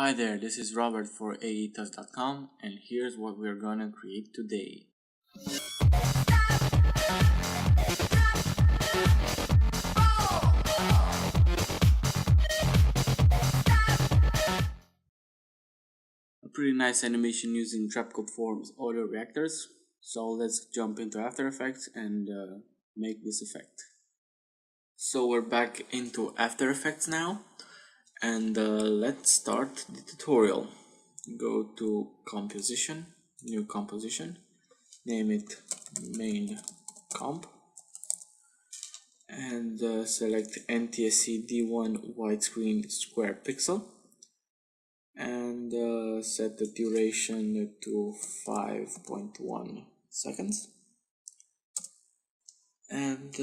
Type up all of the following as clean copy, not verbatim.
Hi there, this is Robert for aetas.com and here's what we're gonna create today. A pretty nice animation using Trapcode Form's audio reactors. So let's jump into After Effects and make this effect. So we're back into After Effects now, and let's start the tutorial. Go to Composition, New Composition, name it Main Comp, and select NTSC D1 widescreen square pixel, and set the duration to 5.1 seconds, and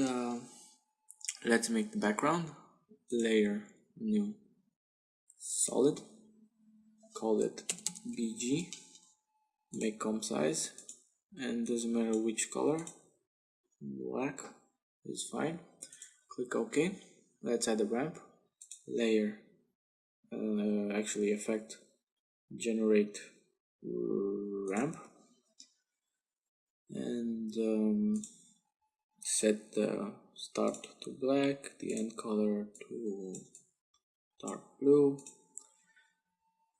let's make the background layer new solid, call it BG, make comp size, and doesn't matter which color, black is fine. Click OK. Let's add a ramp layer, actually effect generate ramp, and set the start to black, the end color to dark blue,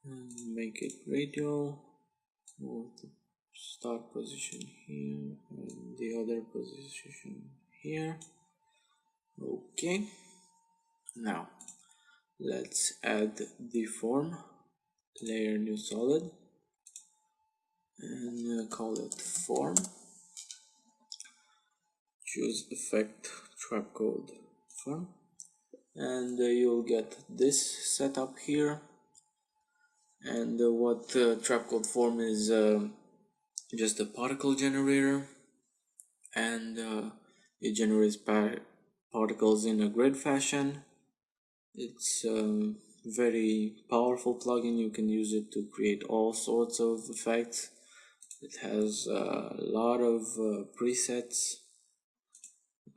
and make it radial. Move the start position here and the other position here. Okay, now let's add the form layer new solid and call it form. Choose effect Trapcode form, and you'll get this setup here. And what Trapcode form is just a particle generator, and it generates particles in a grid fashion. It's a very powerful plugin. You can use it to create all sorts of effects. It has a lot of presets,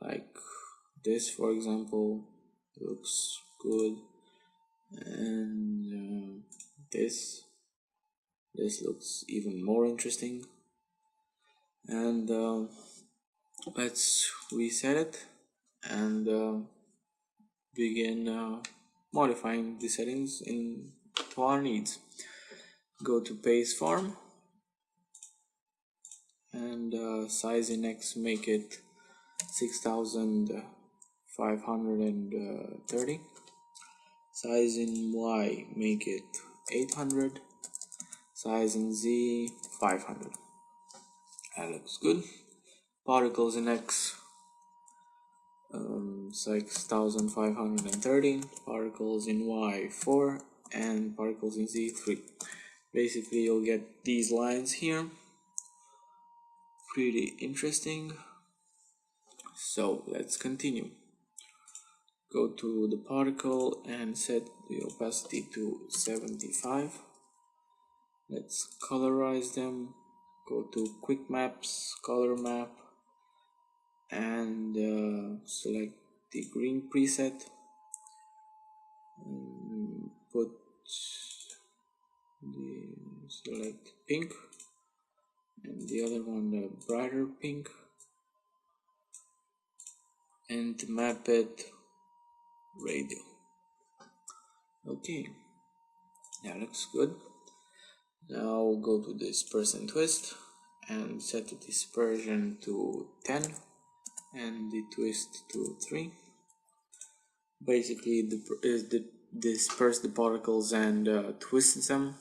like this for example looks good, and this looks even more interesting. And let's reset it and begin modifying the settings to our needs. Go to Paste Form and size in X make it 6530, size in Y make it 800, size in Z 500. That looks good. Particles in X 6530, particles in Y 4, and particles in Z 3. Basically you'll get these lines here, pretty interesting. So let's continue. Go to the particle and set the opacity to 75. Let's colorize them. Go to Quick Maps, Color Map, and select the green preset. Select pink, and the other one the brighter pink, and map it radial. Okay, that looks good. Now go to disperse and twist and set the dispersion to 10 and the twist to 3. Basically disperse the particles and twist them.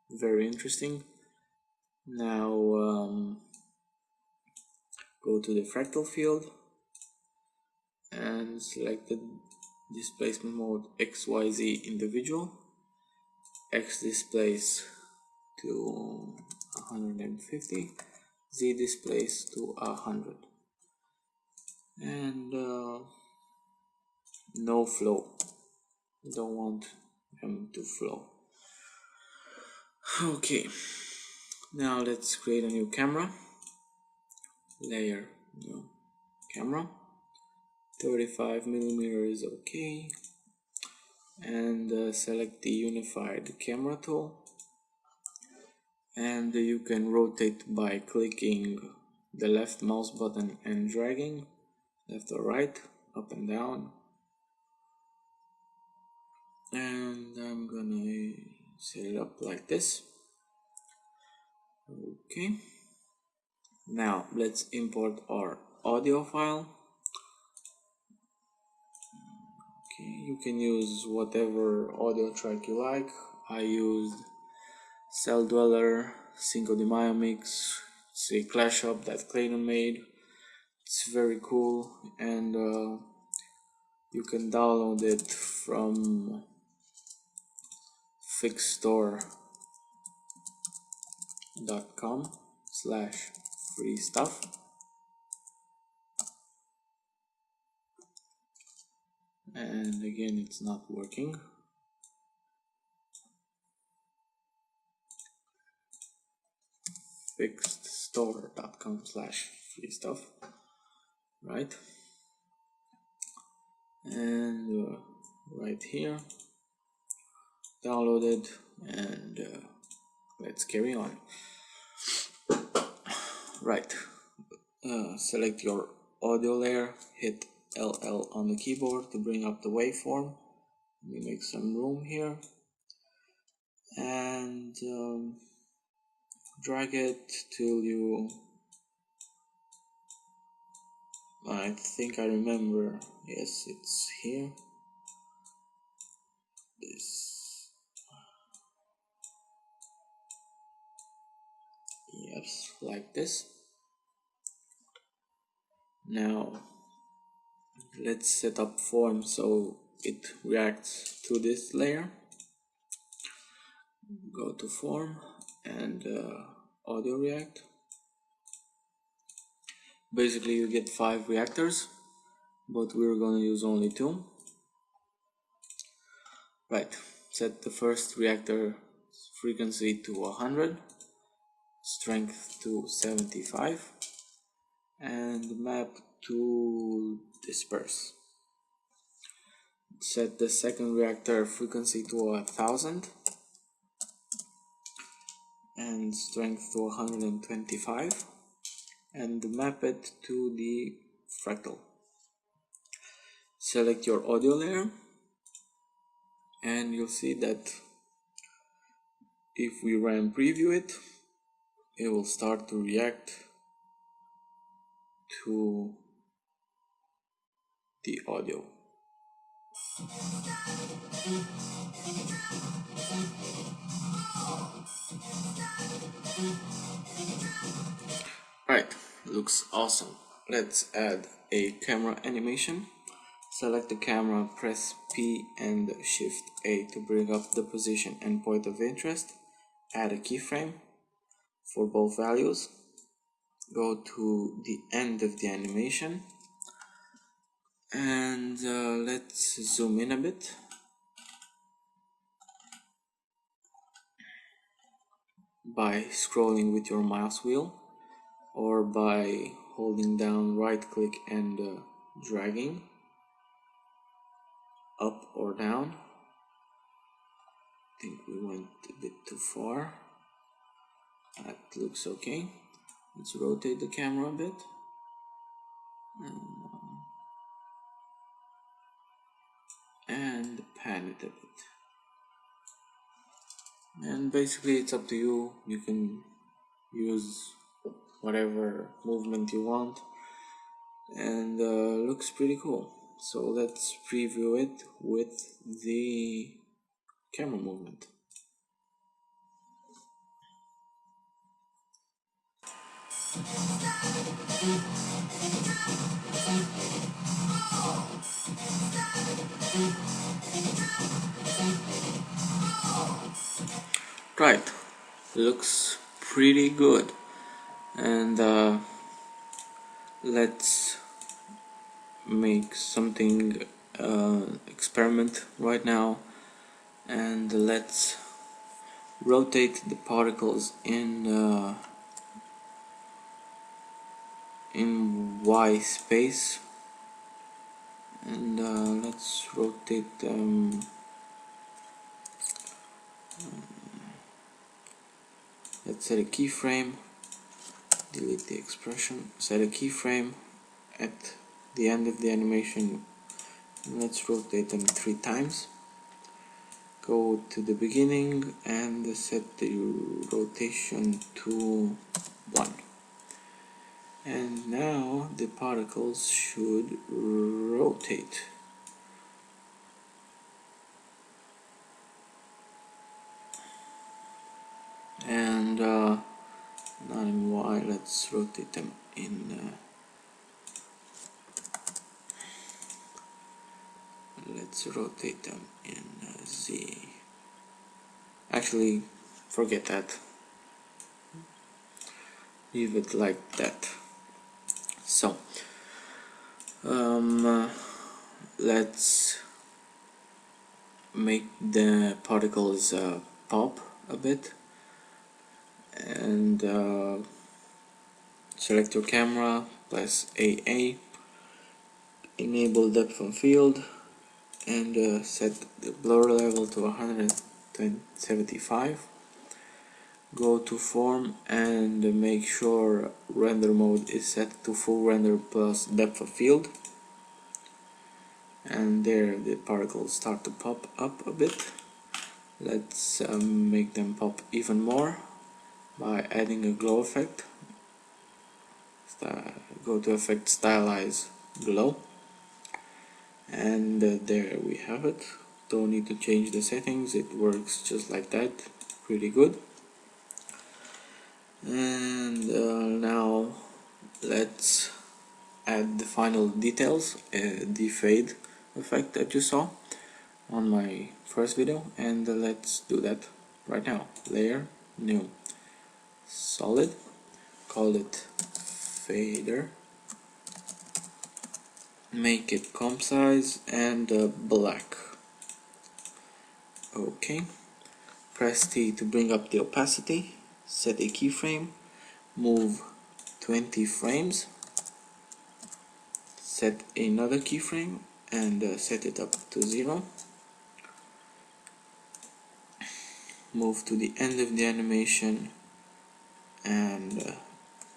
Very interesting. Now go to the fractal field and select the displacement mode XYZ individual. X displace to 150, Z displace to 100, and no flow. Don't want them to flow. Okay, now let's create a new camera. Layer new camera. 35mm is okay, and select the unified camera tool, and you can rotate by clicking the left mouse button and dragging left or right, up and down. And I'm gonna set it up like this. Okay, now let's import our audio file. Okay, you can use whatever audio track you like. I used Cell Dweller, Cinco de Mayo mix, it's a clash up that Clayton made. It's very cool, and you can download it from fixstore.com/free stuff. And again, it's not working. fixstore.com/free stuff, right? And right here, download it, and let's carry on. Right, select your audio layer, hit LL on the keyboard to bring up the waveform. Let me make some room here, and drag it till you, I think I remember, yes, it's here, this, yes, like this. Now let's set up form so it reacts to this layer. Go to form and audio react. Basically you get 5 reactors, but we're gonna use only 2. Right, set the first reactor frequency to 100, strength to 75, and map to disperse. Set the second reactor frequency to 1000 and strength to 125, and map it to the fractal. Select your audio layer, and you'll see that if we RAM preview it, it will start to react to the audio. Right, looks awesome. Let's add a camera animation. Select the camera, press P and Shift A to bring up the position and point of interest. Add a keyframe for both values. Go to the end of the animation, and let's zoom in a bit. By scrolling with your mouse wheel, or by holding down right click and dragging up or down. I think we went a bit too far. That looks okay. Let's rotate the camera a bit, and pan it a bit. And basically it's up to you. You can use whatever movement you want, and looks pretty cool. So let's preview it with the camera movement. Right, looks pretty good. And let's make something experiment right now, and let's rotate the particles in Y space, and let's rotate them Let's set a keyframe, delete the expression, set a keyframe at the end of the animation. Let's rotate them 3 times. Go to the beginning and set the rotation to 1. And now the particles should rotate. And not in Y, let's rotate them in Z. Actually, forget that. Leave it like that. So let's make the particles pop a bit, and select your camera, press AA, enable depth of field, and set the blur level to 175. Go to form and make sure render mode is set to full render plus depth of field, and there the particles start to pop up a bit. Let's make them pop even more by adding a glow effect. Go to effect, stylize, glow, and there we have it. Don't need to change the settings, it works just like that, pretty good. And now let's add the final details, the fade effect that you saw on my first video, and let's do that right now. Layer, new, solid, call it fader, make it comp size and black. Okay, press T to bring up the opacity, set a keyframe, move 20 frames, set another keyframe and set it up to 0. Move to the end of the animation and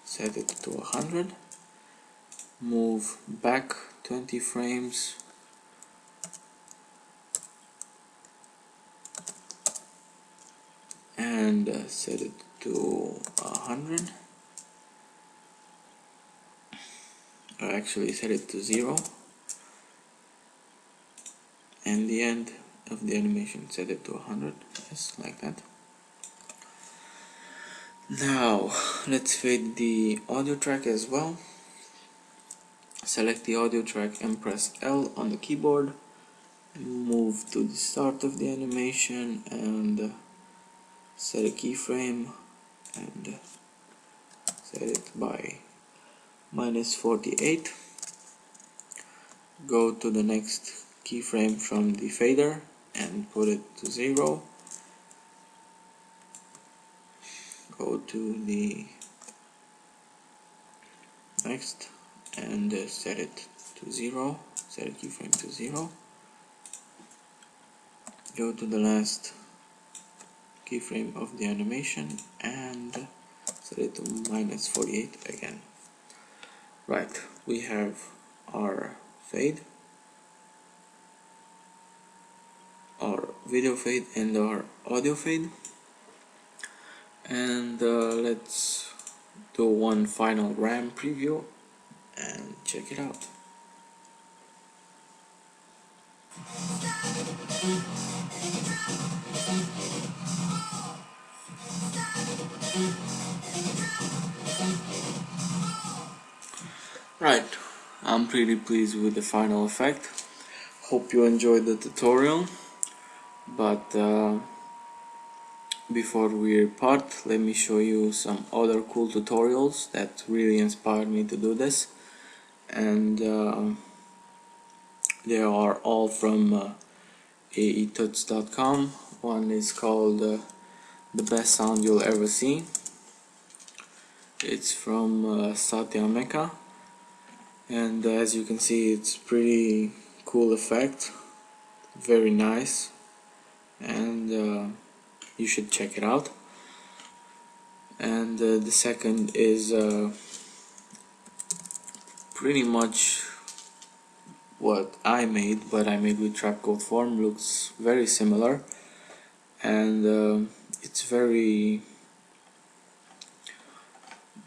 set it to 100. Move back 20 frames and set it to 100. Or actually set it to 0. And the end of the animation set it to 100, just like that. Now let's fade the audio track as well. Select the audio track and press L on the keyboard. Move to the start of the animation and set a keyframe and set it by -48. Go to the next keyframe from the fader and put it to 0. Go to the next and set it to 0. Set a keyframe to 0. Go to the last keyframe of the animation and set it to -48 again. Right, we have our fade, our video fade and our audio fade, and let's do one final RAM preview and check it out. Right, I'm pretty pleased with the final effect. Hope you enjoyed the tutorial, but before we part, let me show you some other cool tutorials that really inspired me to do this, and they are all from aetuts.com. One is called The Best Sound You'll Ever See. It's from Satya Meka, and as you can see, it's pretty cool effect, very nice, and you should check it out. And the second is pretty much what I made, but I made with trapcode form. Looks very similar, and it's very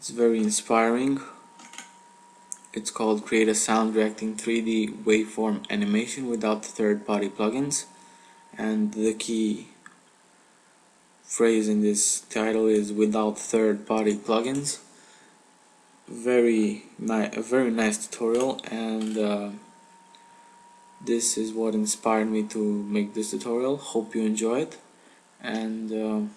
inspiring. It's called Create a Sound Reacting 3D Waveform Animation Without Third-Party Plugins, and the key phrase in this title is without third-party plugins. A very nice tutorial, and this is what inspired me to make this tutorial. Hope you enjoy it, and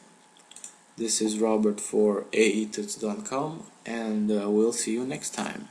this is Robert for aetuts.com, and we'll see you next time.